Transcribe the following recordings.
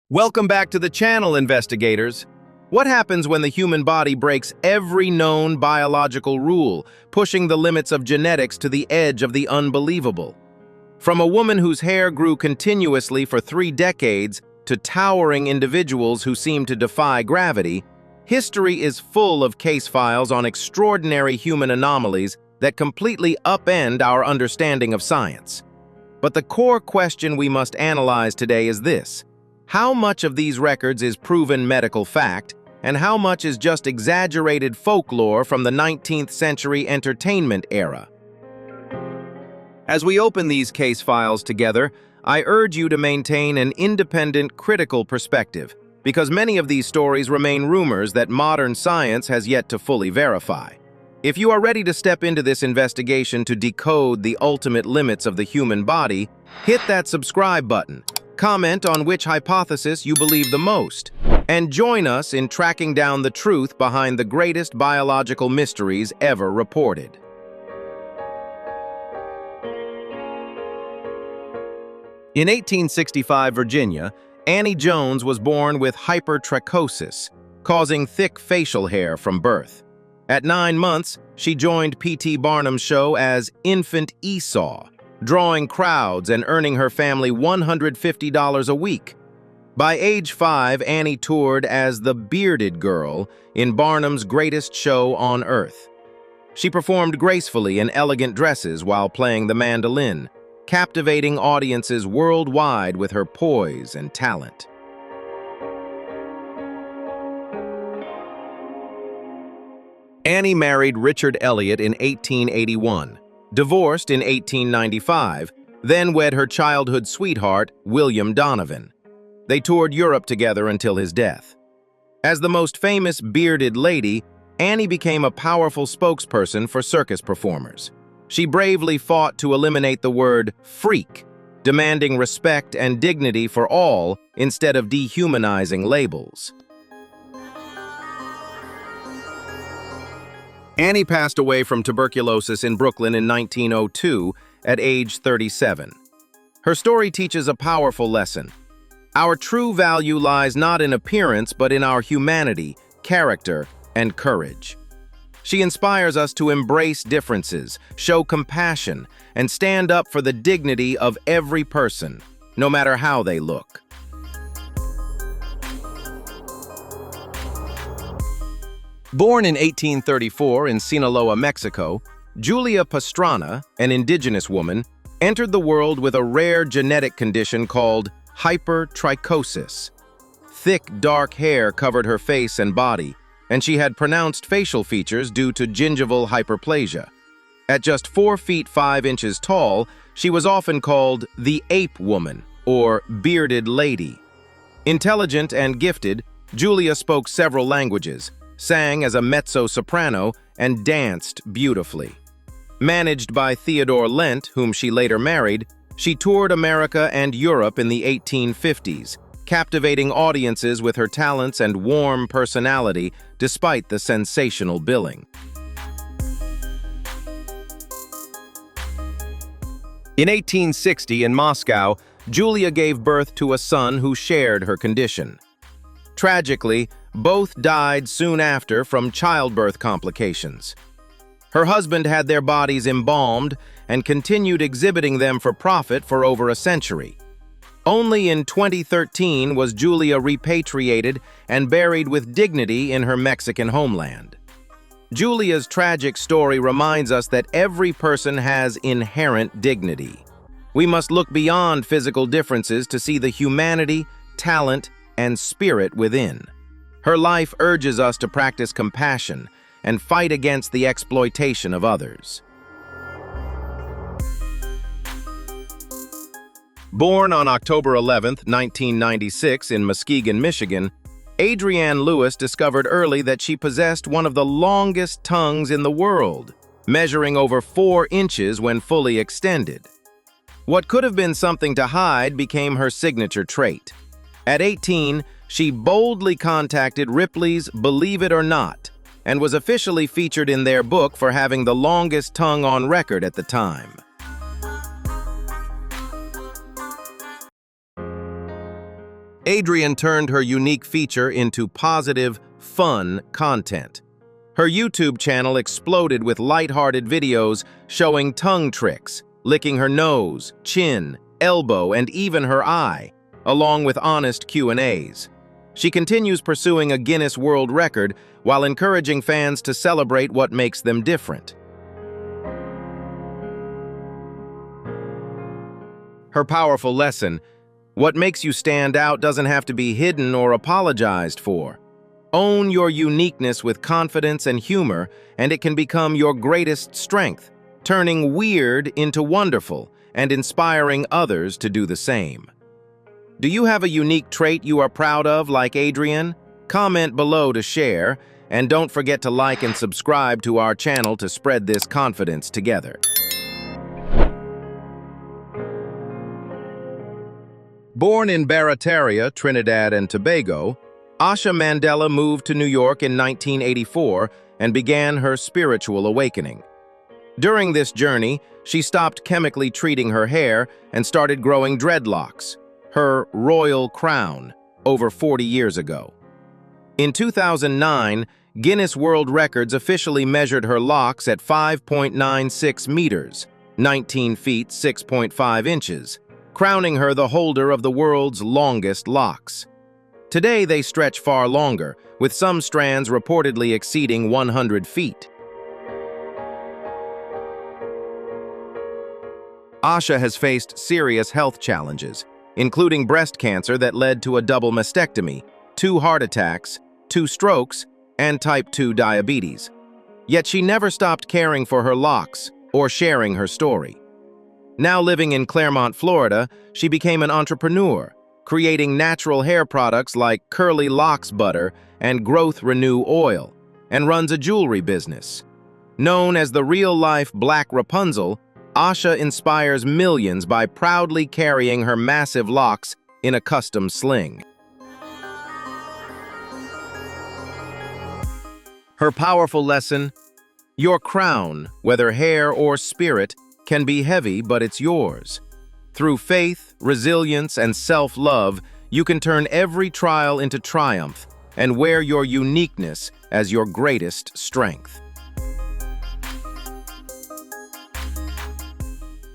Welcome back to the channel, investigators. What happens when the human body breaks every known biological rule, pushing the limits of genetics to the edge of the unbelievable? From a woman whose hair grew continuously for 3 decades to towering individuals who seem to defy gravity, history is full of case files on extraordinary human anomalies that completely upend our understanding of science. But the core question we must analyze today is this: how much of these records is proven medical fact, and how much is just exaggerated folklore from the 19th century entertainment era? As we open these case files together, I urge you to maintain an independent, critical perspective, because many of these stories remain rumors that modern science has yet to fully verify. If you are ready to step into this investigation to decode the ultimate limits of the human body, hit that subscribe button. Comment on which hypothesis you believe the most, and join us in tracking down the truth behind the greatest biological mysteries ever reported. In 1865 Virginia, Annie Jones was born with hypertrichosis, causing thick facial hair from birth. At 9 months, she joined P.T. Barnum's show as Infant Esau, drawing crowds and earning her family $150 a week. By age 5, Annie toured as the bearded girl in Barnum's greatest show on earth. She performed gracefully in elegant dresses while playing the mandolin, captivating audiences worldwide with her poise and talent. Annie married Richard Elliott in 1881. Divorced in 1895, then wed her childhood sweetheart, William Donovan. They toured Europe together until his death. As the most famous bearded lady, Annie became a powerful spokesperson for circus performers. She bravely fought to eliminate the word freak, demanding respect and dignity for all instead of dehumanizing labels. Annie passed away from tuberculosis in Brooklyn in 1902 at age 37. Her story teaches a powerful lesson. Our true value lies not in appearance, but in our humanity, character, and courage. She inspires us to embrace differences, show compassion, and stand up for the dignity of every person, no matter how they look. Born in 1834 in Sinaloa, Mexico, Julia Pastrana, an indigenous woman, entered the world with a rare genetic condition called hypertrichosis. Thick, dark hair covered her face and body, and she had pronounced facial features due to gingival hyperplasia. At just 4 feet 5 inches tall, she was often called the ape woman or bearded lady. Intelligent and gifted, Julia spoke several languages, sang as a mezzo-soprano, and danced beautifully. Managed by Theodore Lent, whom she later married, she toured America and Europe in the 1850s, captivating audiences with her talents and warm personality despite the sensational billing. In 1860 in Moscow, Julia gave birth to a son who shared her condition. Tragically, both died soon after from childbirth complications. Her husband had their bodies embalmed and continued exhibiting them for profit for over a century. Only in 2013 was Julia repatriated and buried with dignity in her Mexican homeland. Julia's tragic story reminds us that every person has inherent dignity. We must look beyond physical differences to see the humanity, talent, and spirit within. Her life urges us to practice compassion and fight against the exploitation of others. Born on October 11, 1996 in Muskegon, Michigan, Adrienne Lewis discovered early that she possessed one of the longest tongues in the world, measuring over 4 inches when fully extended. What could have been something to hide became her signature trait. At 18, she boldly contacted Ripley's Believe It or Not and was officially featured in their book for having the longest tongue on record at the time. Adrienne turned her unique feature into positive, fun content. Her YouTube channel exploded with lighthearted videos showing tongue tricks, licking her nose, chin, elbow, and even her eye, along with honest Q&As. She continues pursuing a Guinness World Record while encouraging fans to celebrate what makes them different. Her powerful lesson: what makes you stand out doesn't have to be hidden or apologized for. Own your uniqueness with confidence and humor, and it can become your greatest strength, turning weird into wonderful and inspiring others to do the same. Do you have a unique trait you are proud of, like Adrienne? Comment below to share, and don't forget to like and subscribe to our channel to spread this confidence together. Born in Barataria, Trinidad and Tobago, Asha Mandela moved to New York in 1984 and began her spiritual awakening. During this journey, she stopped chemically treating her hair and started growing dreadlocks, her royal crown, over 40 years ago. In 2009, Guinness World Records officially measured her locks at 5.96 meters, 19 feet 6.5 inches, crowning her the holder of the world's longest locks. Today, they stretch far longer, with some strands reportedly exceeding 100 feet. Asha has faced serious health challenges, including breast cancer that led to a double mastectomy, 2 heart attacks, 2 strokes, and type 2 diabetes. Yet she never stopped caring for her locks or sharing her story. Now living in Claremont, Florida, she became an entrepreneur, creating natural hair products like Curly Locks Butter and Growth Renew Oil, and runs a jewelry business. Known as the real-life Black Rapunzel, Asha inspires millions by proudly carrying her massive locks in a custom sling. Her powerful lesson: your crown, whether hair or spirit, can be heavy, but it's yours. Through faith, resilience, and self-love, you can turn every trial into triumph and wear your uniqueness as your greatest strength.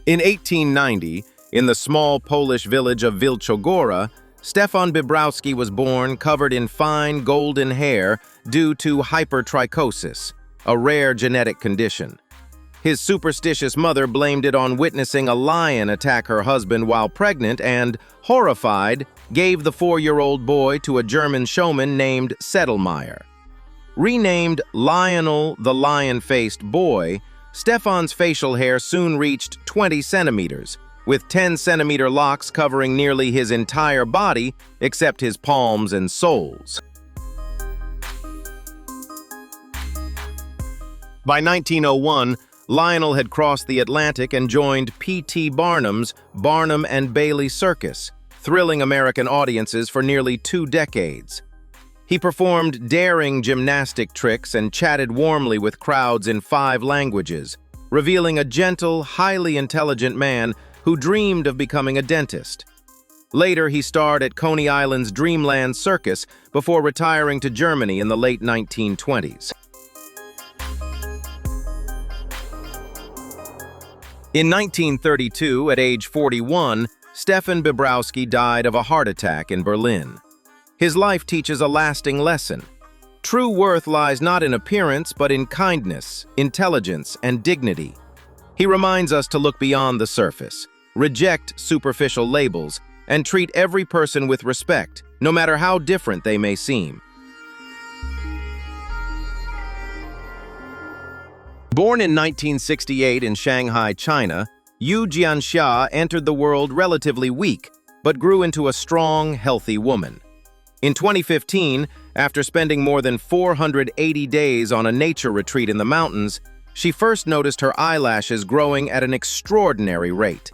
In 1890, in the small Polish village of Wilczogora, Stefan Bibrowski was born covered in fine golden hair due to hypertrichosis, a rare genetic condition. His superstitious mother blamed it on witnessing a lion attack her husband while pregnant and, horrified, gave the 4-year-old boy to a German showman named Sedlmayr. Renamed Lionel the Lion-Faced Boy, Stefan's facial hair soon reached 20 centimeters, with 10-centimeter locks covering nearly his entire body except his palms and soles. By 1901, Lionel had crossed the Atlantic and joined P.T. Barnum's Barnum and Bailey Circus, thrilling American audiences for nearly 2 decades. He performed daring gymnastic tricks and chatted warmly with crowds in 5 languages, revealing a gentle, highly intelligent man who dreamed of becoming a dentist. Later, he starred at Coney Island's Dreamland Circus before retiring to Germany in the late 1920s. In 1932, at age 41, Stefan Bibrowski died of a heart attack in Berlin. His life teaches a lasting lesson. True worth lies not in appearance, but in kindness, intelligence, and dignity. He reminds us to look beyond the surface, reject superficial labels, and treat every person with respect, no matter how different they may seem. Born in 1968 in Shanghai, China, Yu Jianxia entered the world relatively weak, but grew into a strong, healthy woman. In 2015, after spending more than 480 days on a nature retreat in the mountains, she first noticed her eyelashes growing at an extraordinary rate.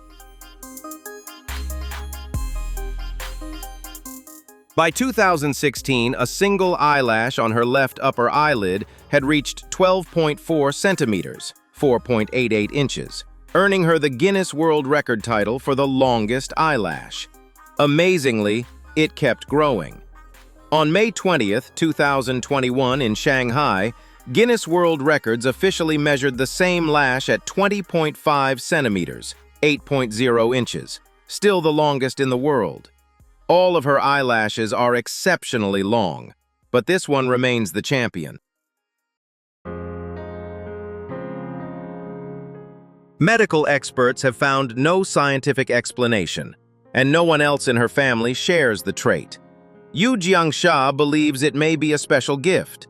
By 2016, a single eyelash on her left upper eyelid had reached 12.4 centimeters, 4.88 inches, earning her the Guinness World Record title for the longest eyelash. Amazingly, it kept growing. On May 20th, 2021 in Shanghai, Guinness World Records officially measured the same lash at 20.5 centimeters, 8.0 inches, still the longest in the world. All of her eyelashes are exceptionally long, but this one remains the champion. Medical experts have found no scientific explanation, and no one else in her family shares the trait. Yu Jiangsha believes it may be a special gift.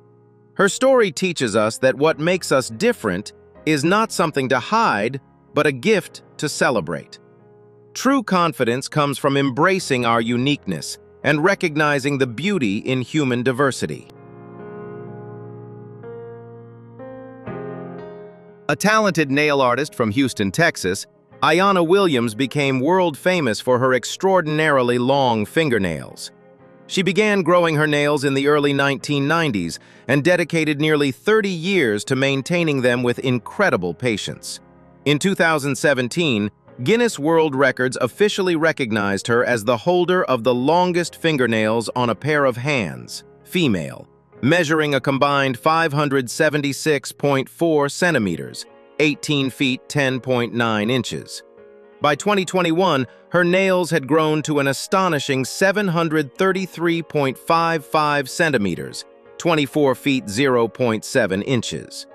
Her story teaches us that what makes us different is not something to hide, but a gift to celebrate. True confidence comes from embracing our uniqueness and recognizing the beauty in human diversity. A talented nail artist from Houston, Texas, Ayanna Williams became world famous for her extraordinarily long fingernails. She began growing her nails in the early 1990s and dedicated nearly 30 years to maintaining them with incredible patience. In 2017, Guinness World Records officially recognized her as the holder of the longest fingernails on a pair of hands, female, measuring a combined 576.4 centimeters, 18 feet 10.9 inches. By 2021, her nails had grown to an astonishing 733.55 centimeters, 24 feet 0.7 inches.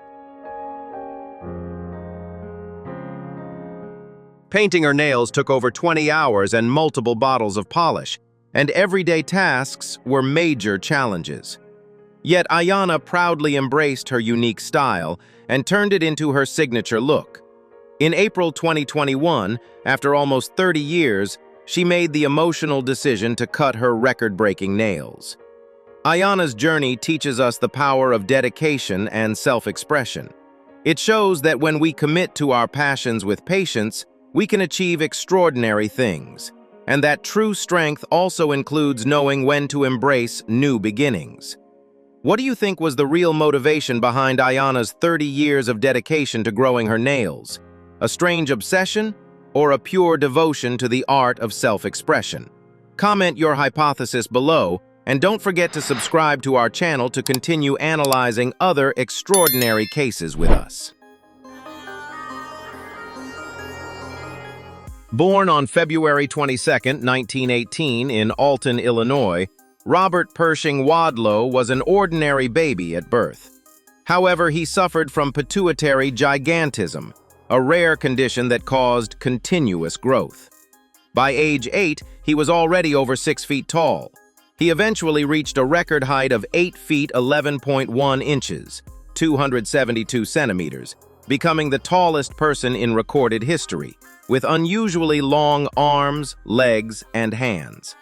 Painting her nails took over 20 hours and multiple bottles of polish, and everyday tasks were major challenges. Yet Ayanna proudly embraced her unique style and turned it into her signature look. In April 2021, after almost 30 years, she made the emotional decision to cut her record-breaking nails. Ayanna's journey teaches us the power of dedication and self-expression. It shows that when we commit to our passions with patience, we can achieve extraordinary things, and that true strength also includes knowing when to embrace new beginnings. What do you think was the real motivation behind Ayanna's 30 years of dedication to growing her nails? A strange obsession, or a pure devotion to the art of self-expression? Comment your hypothesis below, and don't forget to subscribe to our channel to continue analyzing other extraordinary cases with us. Born on February 22, 1918 in Alton, Illinois, Robert Pershing Wadlow was an ordinary baby at birth. However, he suffered from pituitary gigantism, a rare condition that caused continuous growth. By age 8, he was already over 6 feet tall. He eventually reached a record height of 8 feet 11.1 inches, 272 centimeters, becoming the tallest person in recorded history, with unusually long arms, legs, and hands.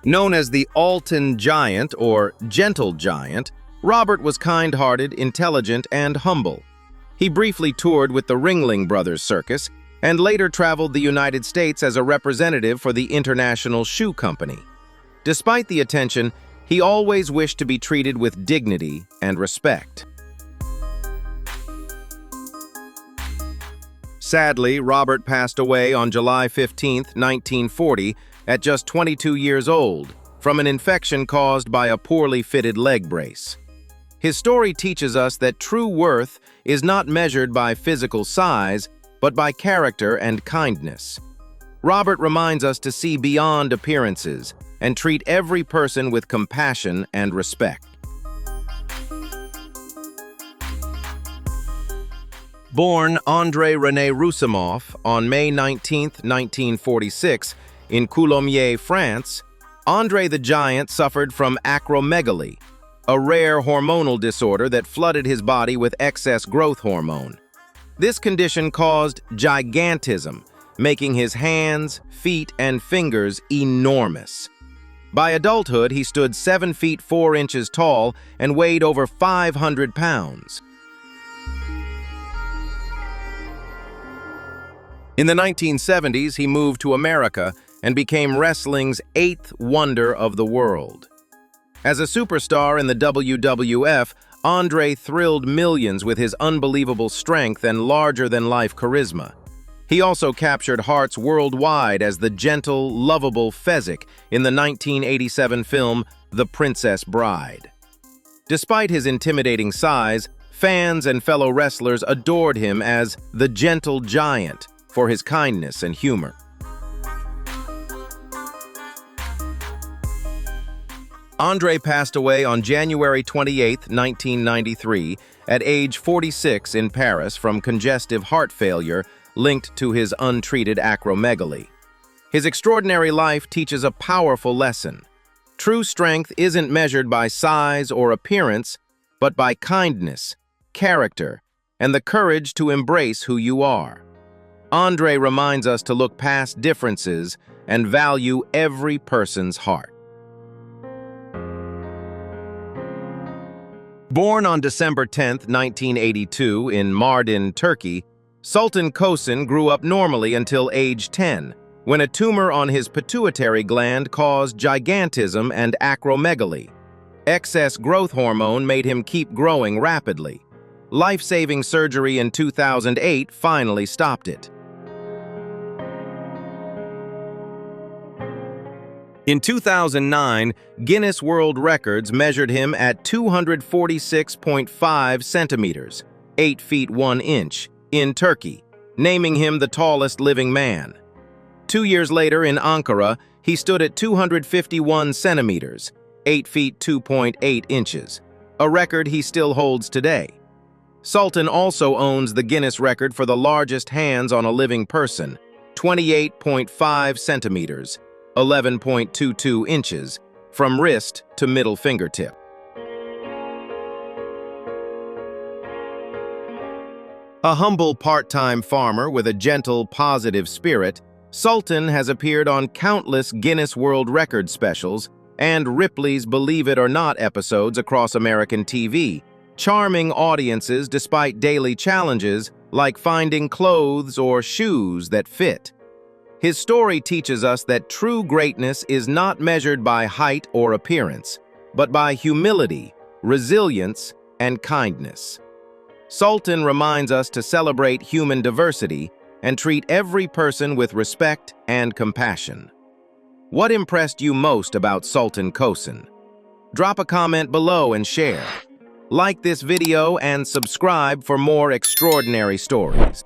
Known as the Alton Giant or Gentle Giant, Robert was kind-hearted, intelligent, and humble. He briefly toured with the Ringling Brothers Circus and later traveled the United States as a representative for the International Shoe Company. Despite the attention, he always wished to be treated with dignity and respect. Sadly, Robert passed away on July 15, 1940, at just 22 years old, from an infection caused by a poorly fitted leg brace. His story teaches us that true worth is not measured by physical size, but by character and kindness. Robert reminds us to see beyond appearances and treat every person with compassion and respect. Born André René Roussimoff on May 19, 1946, in Coulommiers, France, André the Giant suffered from acromegaly, a rare hormonal disorder that flooded his body with excess growth hormone. This condition caused gigantism, making his hands, feet, and fingers enormous. By adulthood, he stood 7 feet 4 inches tall and weighed over 500 pounds. In the 1970s, he moved to America and became wrestling's 8th wonder of the world. As a superstar in the WWF, André thrilled millions with his unbelievable strength and larger-than-life charisma. He also captured hearts worldwide as the gentle, lovable Fezzik in the 1987 film The Princess Bride. Despite his intimidating size, fans and fellow wrestlers adored him as the gentle giant for his kindness and humor. Andre passed away on January 28, 1993, at age 46 in Paris from congestive heart failure linked to his untreated acromegaly. His extraordinary life teaches a powerful lesson. True strength isn't measured by size or appearance, but by kindness, character, and the courage to embrace who you are. Andre reminds us to look past differences and value every person's heart. Born on December 10, 1982, in Mardin, Turkey, Sultan Kösen grew up normally until age 10, when a tumor on his pituitary gland caused gigantism and acromegaly. Excess growth hormone made him keep growing rapidly. Life-saving surgery in 2008 finally stopped it. In 2009, Guinness World Records measured him at 246.5 centimeters, 8 feet 1 inch, in Turkey, naming him the tallest living man. 2 years later in Ankara, he stood at 251 centimeters, 8 feet 2.8 inches, a record he still holds today. Sultan also owns the Guinness record for the largest hands on a living person, 28.5 centimeters, 11.22 inches, from wrist to middle fingertip. A humble part-time farmer with a gentle, positive spirit, Sultan has appeared on countless Guinness World Record specials and Ripley's Believe It or Not episodes across American TV, charming audiences despite daily challenges like finding clothes or shoes that fit. His story teaches us that true greatness is not measured by height or appearance, but by humility, resilience, and kindness. Sultan reminds us to celebrate human diversity and treat every person with respect and compassion. What impressed you most about Sultan Kösen? Drop a comment below and share. Like this video and subscribe for more extraordinary stories.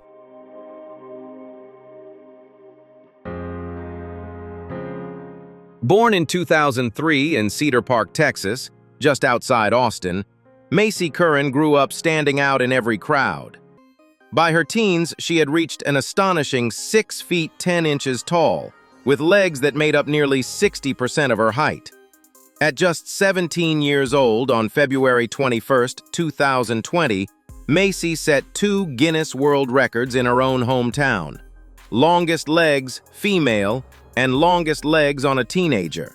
Born in 2003 in Cedar Park, Texas, just outside Austin, Macy Curran grew up standing out in every crowd. By her teens, she had reached an astonishing 6 feet 10 inches tall, with legs that made up nearly 60% of her height. At just 17 years old, on February 21, 2020, Macy set 2 Guinness World Records in her own hometown: longest legs, female, and longest legs on a teenager.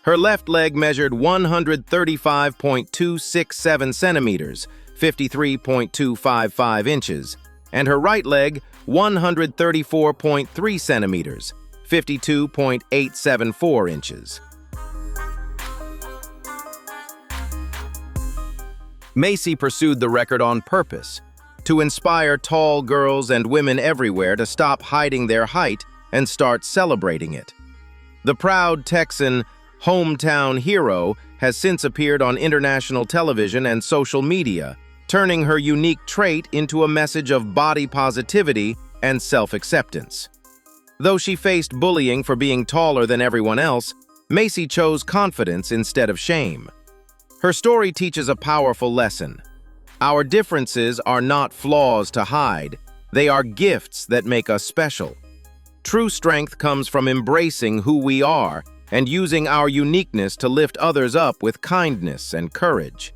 Her left leg measured 135.267 centimeters, 53.255 inches, and her right leg 134.3 centimeters, 52.874 inches. Macy pursued the record on purpose, to inspire tall girls and women everywhere to stop hiding their height and start celebrating it. The proud Texan hometown hero has since appeared on international television and social media, turning her unique trait into a message of body positivity and self-acceptance. Though she faced bullying for being taller than everyone else, Macy chose confidence instead of shame. Her story teaches a powerful lesson. Our differences are not flaws to hide, they are gifts that make us special. True strength comes from embracing who we are and using our uniqueness to lift others up with kindness and courage.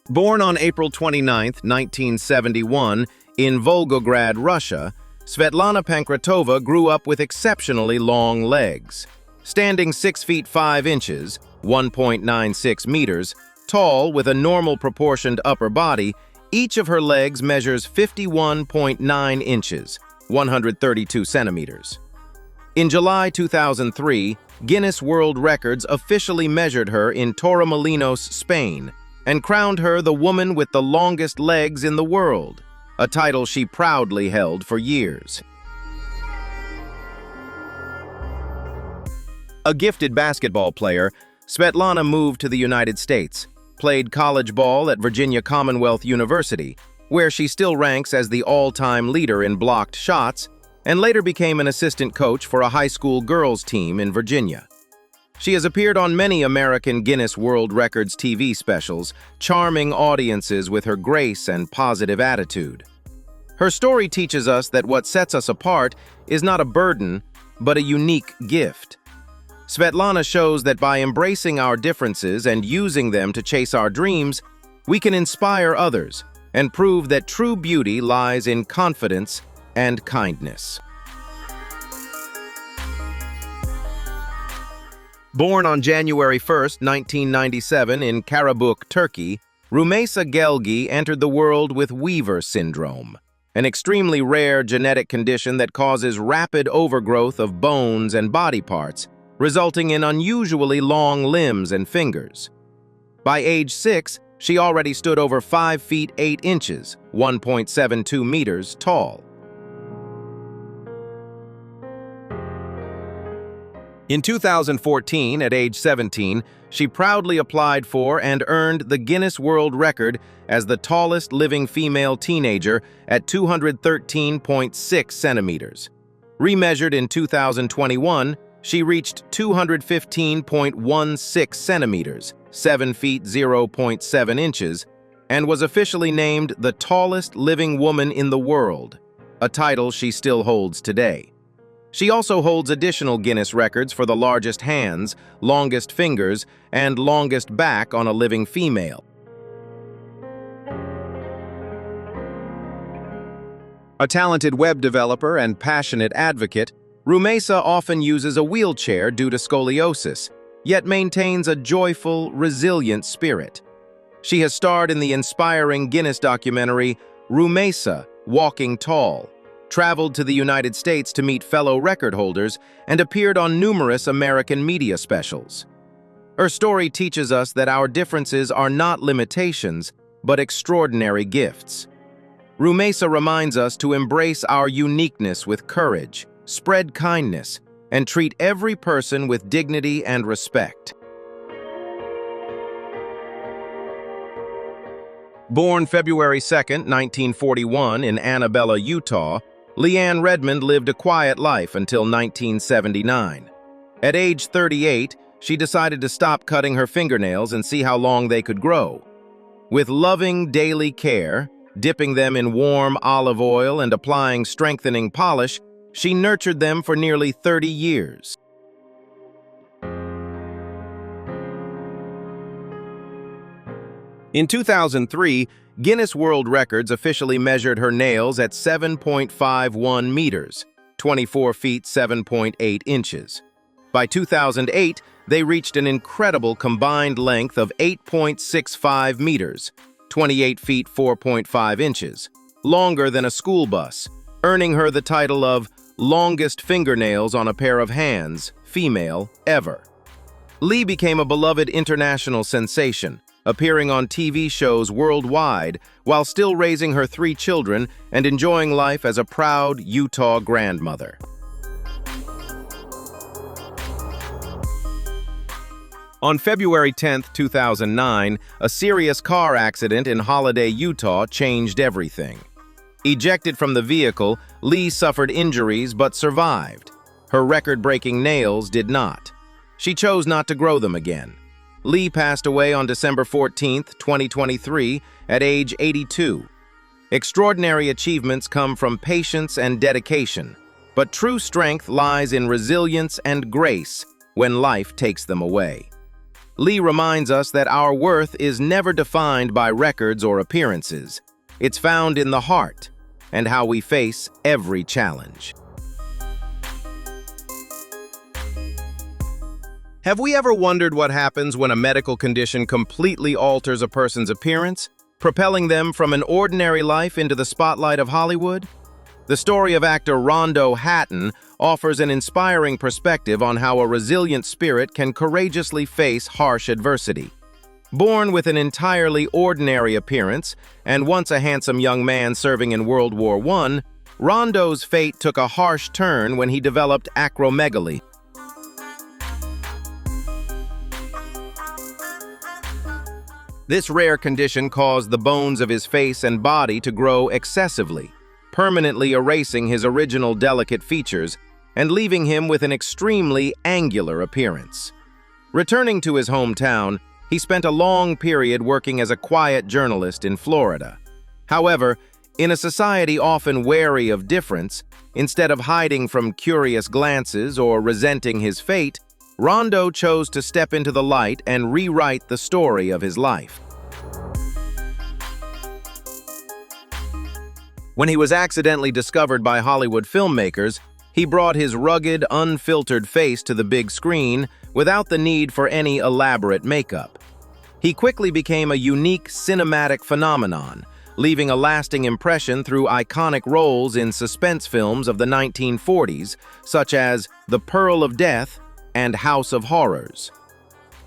Born on April 29, 1971, in Volgograd, Russia, Svetlana Pankratova grew up with exceptionally long legs. Standing 6 feet 5 inches, 1.96 meters, tall with a normal proportioned upper body, each of her legs measures 51.9 inches, 132 centimeters. In July 2003, Guinness World Records officially measured her in Torremolinos, Spain, and crowned her the woman with the longest legs in the world, a title she proudly held for years. A gifted basketball player, Svetlana moved to the United States, played college ball at Virginia Commonwealth University, where she still ranks as the all-time leader in blocked shots, and later became an assistant coach for a high school girls team in Virginia. She has appeared on many American Guinness World Records TV specials, charming audiences with her grace and positive attitude. Her story teaches us that what sets us apart is not a burden, but a unique gift. Svetlana shows that by embracing our differences and using them to chase our dreams, we can inspire others and prove that true beauty lies in confidence and kindness. Born on January 1, 1997 in Karabük, Turkey, Rümeysa Gelgi entered the world with Weaver syndrome, an extremely rare genetic condition that causes rapid overgrowth of bones and body parts, resulting in unusually long limbs and fingers. By age 6, she already stood over 5 feet 8 inches, 1.72 meters tall. In 2014, at age 17, she proudly applied for and earned the Guinness World Record as the tallest living female teenager at 213.6 centimeters. Remeasured in 2021, she reached 215.16 centimeters, 7 feet 0.7 inches, and was officially named the tallest living woman in the world, a title she still holds today. She also holds additional Guinness records for the largest hands, longest fingers, and longest back on a living female. A talented web developer and passionate advocate, Rümeysa often uses a wheelchair due to scoliosis, yet maintains a joyful, resilient spirit. She has starred in the inspiring Guinness documentary Rümeysa, Walking Tall, traveled to the United States to meet fellow record holders, and appeared on numerous American media specials. Her story teaches us that our differences are not limitations, but extraordinary gifts. Rümeysa reminds us to embrace our uniqueness with courage, spread kindness, and treat every person with dignity and respect. Born February 2, 1941 in Annabella, Utah, Leanne Redmond lived a quiet life until 1979. At age 38, she decided to stop cutting her fingernails and see how long they could grow. With loving daily care, dipping them in warm olive oil and applying strengthening polish, she nurtured them for nearly 30 years. In 2003, Guinness World Records officially measured her nails at 7.51 meters, 24 feet 7.8 inches. By 2008, they reached an incredible combined length of 8.65 meters, 28 feet 4.5 inches, longer than a school bus, earning her the title of longest fingernails on a pair of hands, female, ever. Lee became a beloved international sensation, appearing on TV shows worldwide while still raising her 3 children and enjoying life as a proud Utah grandmother. On February 10, 2009, a serious car accident in Holiday, Utah changed everything. Ejected from the vehicle, Lee suffered injuries but survived. Her record-breaking nails did not. She chose not to grow them again. Lee passed away on December 14, 2023, at age 82. Extraordinary achievements come from patience and dedication, but true strength lies in resilience and grace when life takes them away. Lee reminds us that our worth is never defined by records or appearances. It's found in the heart and how we face every challenge. Have we ever wondered what happens when a medical condition completely alters a person's appearance, propelling them from an ordinary life into the spotlight of Hollywood? The story of actor Rondo Hatton offers an inspiring perspective on how a resilient spirit can courageously face harsh adversity. Born with an entirely ordinary appearance and once a handsome young man serving in World War I, Rondo's fate took a harsh turn when he developed acromegaly. This rare condition caused the bones of his face and body to grow excessively, permanently erasing his original delicate features and leaving him with an extremely angular appearance. Returning to his hometown, he spent a long period working as a quiet journalist in Florida. However, in a society often wary of difference, instead of hiding from curious glances or resenting his fate, Rondo chose to step into the light and rewrite the story of his life. When he was accidentally discovered by Hollywood filmmakers, he brought his rugged, unfiltered face to the big screen without the need for any elaborate makeup. He quickly became a unique cinematic phenomenon, leaving a lasting impression through iconic roles in suspense films of the 1940s, such as The Pearl of Death and House of Horrors.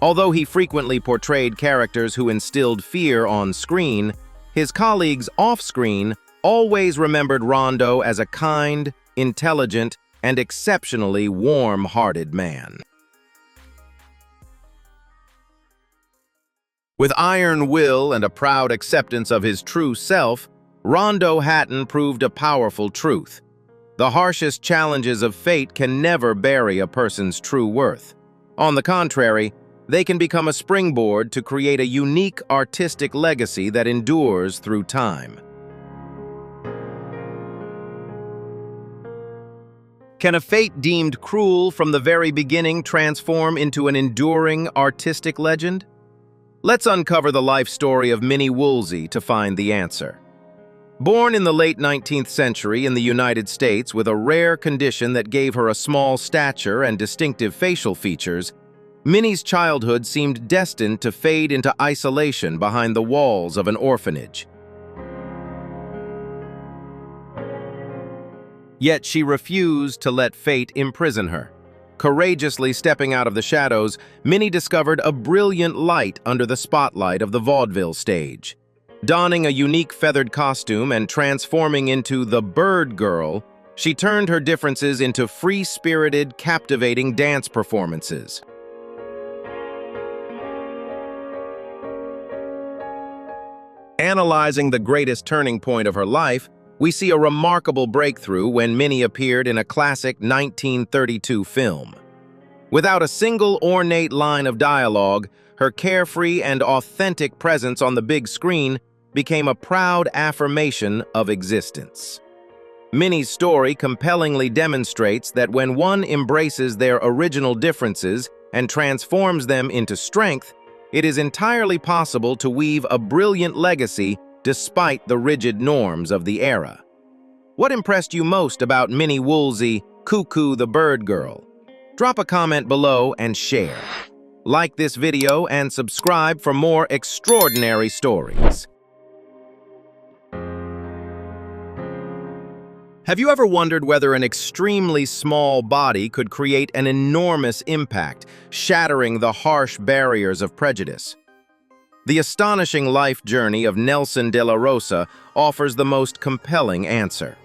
Although he frequently portrayed characters who instilled fear on screen, his colleagues off-screen always remembered Rondo as a kind, intelligent, and exceptionally warm-hearted man. With iron will and a proud acceptance of his true self, Rondo Hatton proved a powerful truth. The harshest challenges of fate can never bury a person's true worth. On the contrary, they can become a springboard to create a unique artistic legacy that endures through time. Can a fate deemed cruel from the very beginning transform into an enduring artistic legend? Let's uncover the life story of Minnie Woolsey to find the answer. Born in the late 19th century in the United States with a rare condition that gave her a small stature and distinctive facial features, Minnie's childhood seemed destined to fade into isolation behind the walls of an orphanage. Yet she refused to let fate imprison her. Courageously stepping out of the shadows, Minnie discovered a brilliant light under the spotlight of the vaudeville stage. Donning a unique feathered costume and transforming into the Bird Girl, she turned her differences into free-spirited, captivating dance performances. Analyzing the greatest turning point of her life, we see a remarkable breakthrough when Minnie appeared in a classic 1932 film. Without a single ornate line of dialogue, her carefree and authentic presence on the big screen became a proud affirmation of existence. Minnie's story compellingly demonstrates that when one embraces their original differences and transforms them into strength, it is entirely possible to weave a brilliant legacy despite the rigid norms of the era. What impressed you most about Minnie Woolsey, Cuckoo the Bird Girl? Drop a comment below and share. Like this video and subscribe for more extraordinary stories. Have you ever wondered whether an extremely small body could create an enormous impact, shattering the harsh barriers of prejudice? The astonishing life journey of Nelson de la Rosa offers the most compelling answer.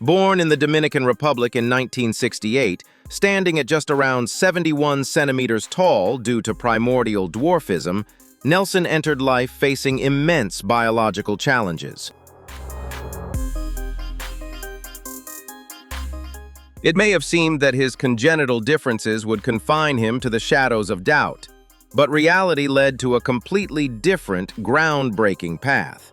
Born in the Dominican Republic in 1968, standing at just around 71 centimeters tall due to primordial dwarfism, Nelson entered life facing immense biological challenges. It may have seemed that his congenital differences would confine him to the shadows of doubt, but reality led to a completely different, groundbreaking path.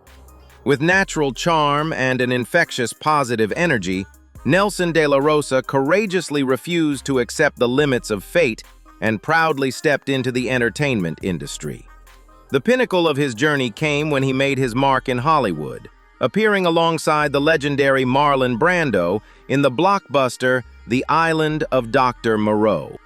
With natural charm and an infectious positive energy, Nelson de la Rosa courageously refused to accept the limits of fate and proudly stepped into the entertainment industry. The pinnacle of his journey came when he made his mark in Hollywood, appearing alongside the legendary Marlon Brando in the blockbuster The Island of Dr. Moreau.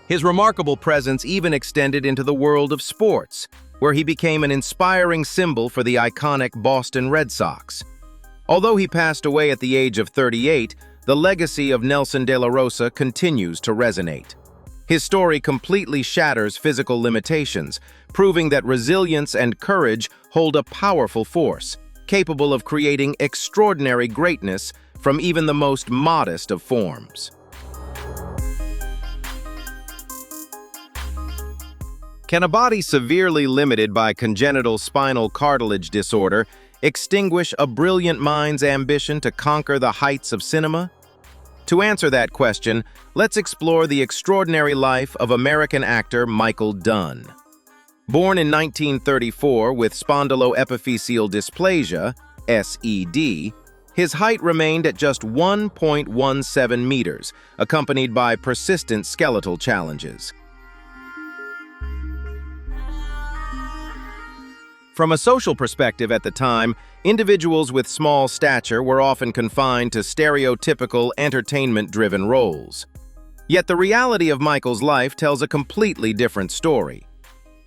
His remarkable presence even extended into the world of sports, where he became an inspiring symbol for the iconic Boston Red Sox. Although he passed away at the age of 38, the legacy of Nelson de la Rosa continues to resonate. His story completely shatters physical limitations, proving that resilience and courage hold a powerful force, capable of creating extraordinary greatness from even the most modest of forms. Can a body severely limited by congenital spinal cartilage disorder extinguish a brilliant mind's ambition to conquer the heights of cinema? To answer that question, let's explore the extraordinary life of American actor Michael Dunn. Born in 1934 with spondyloepiphyseal dysplasia, SED, his height remained at just 1.17 meters, accompanied by persistent skeletal challenges. From a social perspective at the time, individuals with small stature were often confined to stereotypical entertainment-driven roles. Yet the reality of Michael's life tells a completely different story.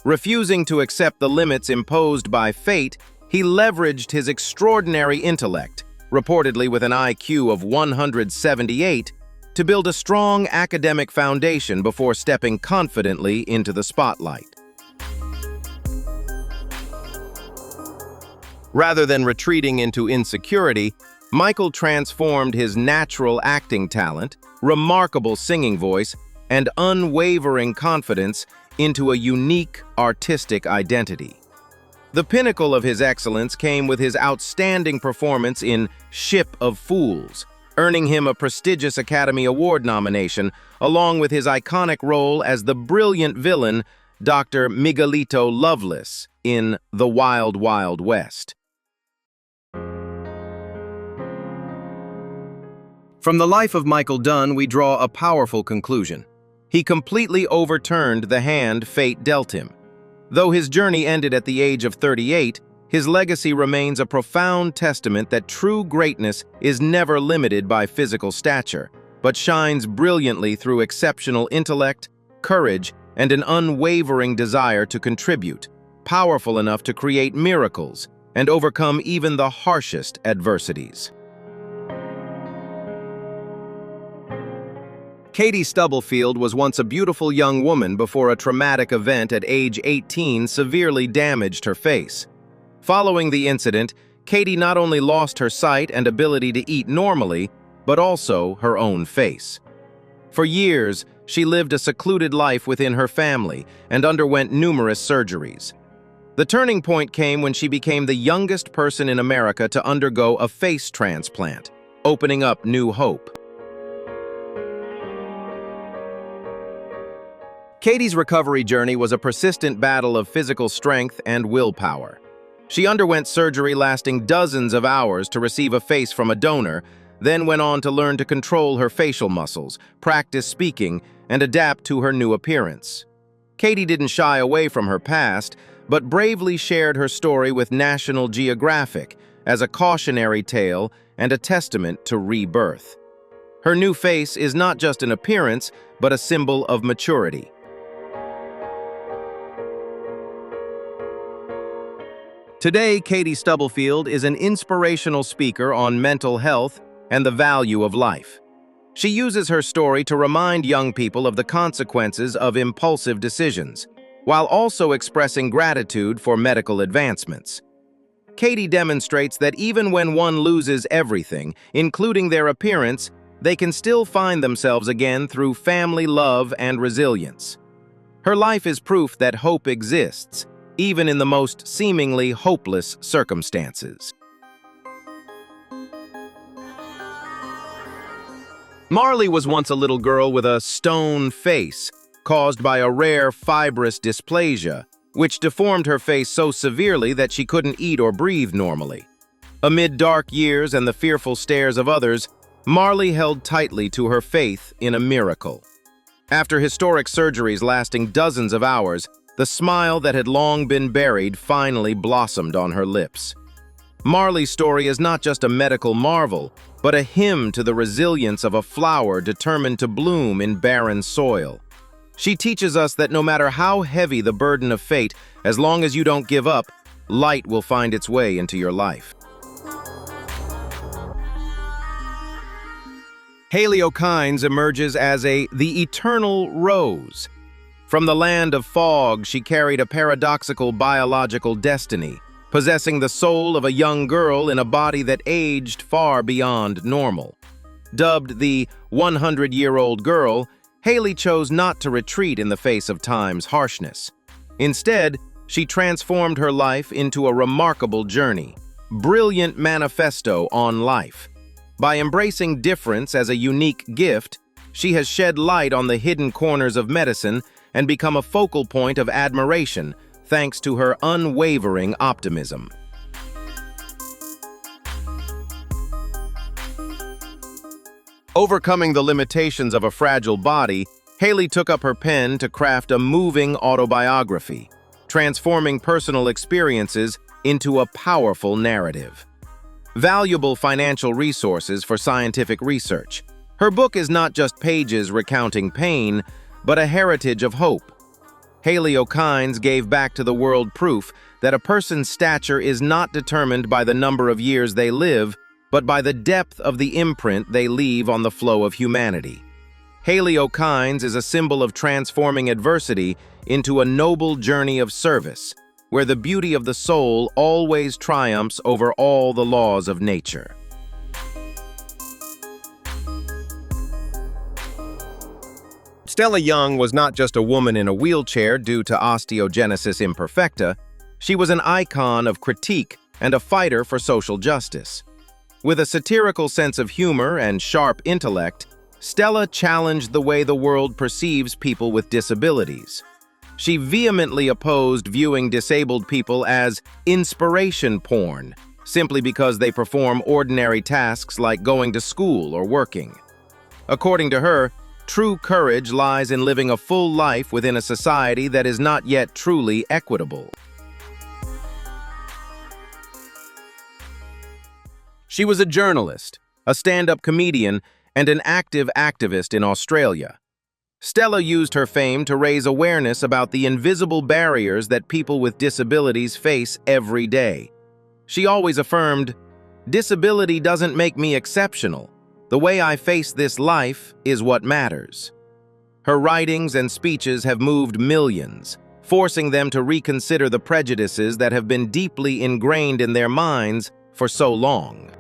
Refusing to accept the limits imposed by fate, he leveraged his extraordinary intellect, reportedly with an IQ of 178, to build a strong academic foundation before stepping confidently into the spotlight. Rather than retreating into insecurity, Michael transformed his natural acting talent, remarkable singing voice, and unwavering confidence into a unique artistic identity. The pinnacle of his excellence came with his outstanding performance in Ship of Fools, earning him a prestigious Academy Award nomination, along with his iconic role as the brilliant villain, Dr. Miguelito Loveless, in The Wild Wild West. From the life of Michael Dunn, we draw a powerful conclusion. He completely overturned the hand fate dealt him. Though his journey ended at the age of 38, his legacy remains a profound testament that true greatness is never limited by physical stature, but shines brilliantly through exceptional intellect, courage, and an unwavering desire to contribute, powerful enough to create miracles and overcome even the harshest adversities. Katie Stubblefield was once a beautiful young woman before a traumatic event at age 18 severely damaged her face. Following the incident, Katie not only lost her sight and ability to eat normally, but also her own face. For years, she lived a secluded life within her family and underwent numerous surgeries. The turning point came when she became the youngest person in America to undergo a face transplant, opening up new hope. Katie's recovery journey was a persistent battle of physical strength and willpower. She underwent surgery lasting dozens of hours to receive a face from a donor, then went on to learn to control her facial muscles, practice speaking, and adapt to her new appearance. Katie didn't shy away from her past, but bravely shared her story with National Geographic as a cautionary tale and a testament to rebirth. Her new face is not just an appearance, but a symbol of maturity. Today, Katie Stubblefield is an inspirational speaker on mental health and the value of life. She uses her story to remind young people of the consequences of impulsive decisions, while also expressing gratitude for medical advancements. Katie demonstrates that even when one loses everything, including their appearance, they can still find themselves again through family love and resilience. Her life is proof that hope exists, even in the most seemingly hopeless circumstances. Marley was once a little girl with a stone face, caused by a rare fibrous dysplasia, which deformed her face so severely that she couldn't eat or breathe normally. Amid dark years and the fearful stares of others, Marley held tightly to her faith in a miracle. After historic surgeries lasting dozens of hours, the smile that had long been buried finally blossomed on her lips. Marley's story is not just a medical marvel, but a hymn to the resilience of a flower determined to bloom in barren soil. She teaches us that no matter how heavy the burden of fate, as long as you don't give up, light will find its way into your life. Haley emerges as the eternal rose. From the land of fog, she carried a paradoxical biological destiny, possessing the soul of a young girl in a body that aged far beyond normal. Dubbed the 100-year-old girl, Haley chose not to retreat in the face of time's harshness. Instead, she transformed her life into a remarkable journey, brilliant manifesto on life. By embracing difference as a unique gift, she has shed light on the hidden corners of medicine and become a focal point of admiration thanks to her unwavering optimism. Overcoming the limitations of a fragile body, Haley took up her pen to craft a moving autobiography, transforming personal experiences into a powerful narrative. Valuable financial resources for scientific research. Her book is not just pages recounting pain, but a heritage of hope. Haley gave back to the world proof that a person's stature is not determined by the number of years they live, but by the depth of the imprint they leave on the flow of humanity. Haley is a symbol of transforming adversity into a noble journey of service, where the beauty of the soul always triumphs over all the laws of nature. Stella Young was not just a woman in a wheelchair due to osteogenesis imperfecta. She was an icon of critique and a fighter for social justice. With a satirical sense of humor and sharp intellect, Stella challenged the way the world perceives people with disabilities. She vehemently opposed viewing disabled people as inspiration porn, simply because they perform ordinary tasks like going to school or working. According to her, true courage lies in living a full life within a society that is not yet truly equitable. She was a journalist, a stand-up comedian, and an active activist in Australia. Stella used her fame to raise awareness about the invisible barriers that people with disabilities face every day. She always affirmed, "Disability doesn't make me exceptional. The way I face this life is what matters." Her writings and speeches have moved millions, forcing them to reconsider the prejudices that have been deeply ingrained in their minds for so long.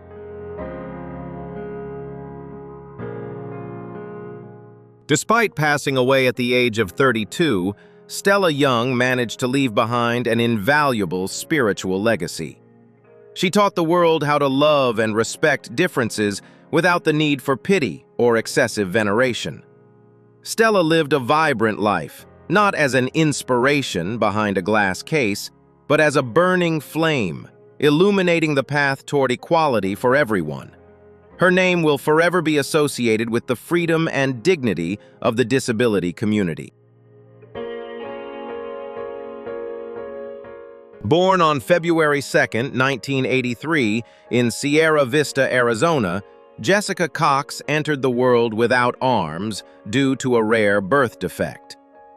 Despite passing away at the age of 32, Stella Young managed to leave behind an invaluable spiritual legacy. She taught the world how to love and respect differences without the need for pity or excessive veneration. Stella lived a vibrant life, not as an inspiration behind a glass case, but as a burning flame, illuminating the path toward equality for everyone. Her name will forever be associated with the freedom and dignity of the disability community. Born on February 2, 1983, in Sierra Vista, Arizona, Jessica Cox entered the world without arms due to a rare birth defect.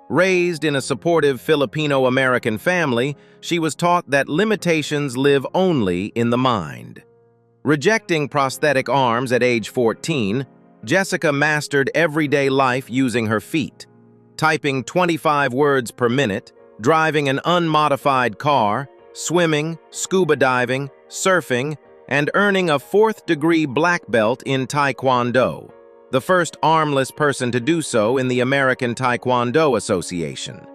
Raised in a supportive Filipino-American family, she was taught that limitations live only in the mind. Rejecting prosthetic arms at age 14, Jessica mastered everyday life using her feet, typing 25 words per minute, driving an unmodified car, swimming, scuba diving, surfing, and earning a 4th-degree black belt in Taekwondo, the first armless person to do so in the American Taekwondo Association.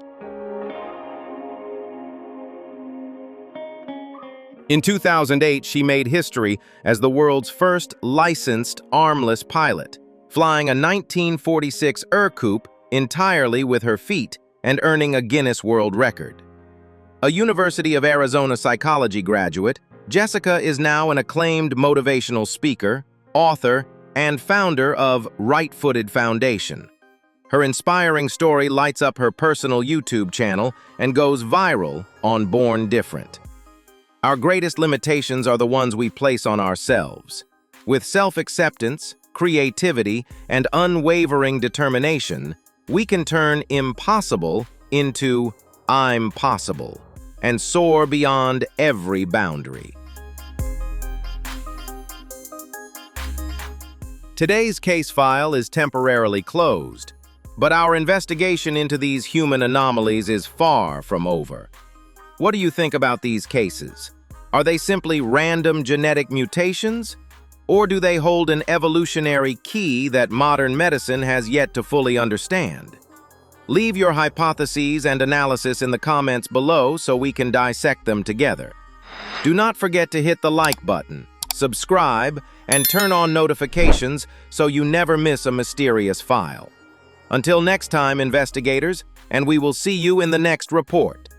In 2008, she made history as the world's first licensed armless pilot, flying a 1946 Ercoupe entirely with her feet and earning a Guinness World Record. A University of Arizona psychology graduate, Jessica is now an acclaimed motivational speaker, author, and founder of Right-Footed Foundation. Her inspiring story lights up her personal YouTube channel and goes viral on Born Different. Our greatest limitations are the ones we place on ourselves. With self-acceptance, creativity, and unwavering determination, we can turn impossible into I'm possible and soar beyond every boundary. Today's case file is temporarily closed, but our investigation into these human anomalies is far from over. What do you think about these cases? Are they simply random genetic mutations? Or do they hold an evolutionary key that modern medicine has yet to fully understand? Leave your hypotheses and analysis in the comments below so we can dissect them together. Do not forget to hit the like button, subscribe, and turn on notifications so you never miss a mysterious file. Until next time, investigators, and we will see you in the next report.